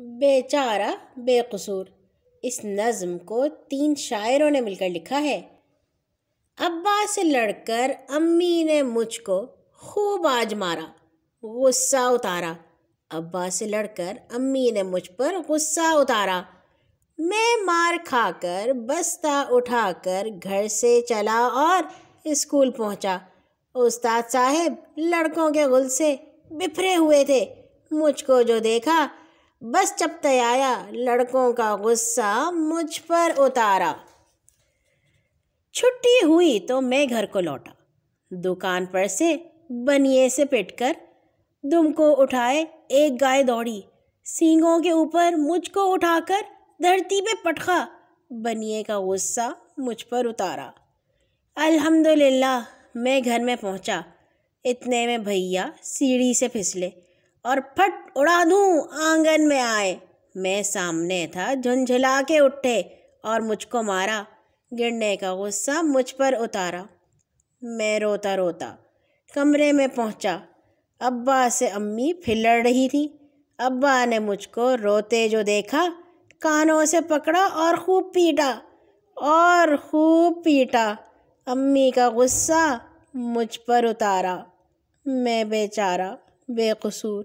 بیچارہ بے قصور۔ اس نظم کو 3 شاعروں نے مل کر لکھا ہے۔ ابا سے لڑ کر امی نے مجھ کو خوب آج مارا، غصہ اتارا۔ ابا سے لڑ کر امی نے مجھ پر غصہ اتارا، میں مار کھا کر بستہ اٹھا کر گھر سے چلا اور اسکول پہنچا۔ استاد صاحب لڑکوں کے غل سے بپھرے ہوئے تھے، مجھ کو جو دیکھا بس چپتے آیا، لڑکوں کا غصہ مجھ پر اتارا۔ چھٹی ہوئی تو میں گھر کو لوٹا، دکان پر سے بنیے سے پٹ کر دم کو اٹھائے ایک گائے دوڑی، سینگوں کے اوپر مجھ کو اٹھا کر دھرتی پہ پٹخا، بنیے کا غصہ مجھ پر اتارا۔ الحمدللہ میں گھر میں پہنچا، اتنے میں بھیا سیڑھی سے پھسلے اور پھٹ اڑا دوں آنگن میں آئے۔ میں سامنے تھا، جھنجھلا کے اٹھے اور مجھ کو مارا، گرنے کا غصہ مجھ پر اتارا۔ میں روتا روتا کمرے میں پہنچا، ابا سے امی پھر لڑ رہی تھی۔ ابا نے مجھ کو روتے جو دیکھا، کانوں سے پکڑا اور خوب پیٹا، امی کا غصہ مجھ پر اتارا۔ میں بیچارہ بے قصور۔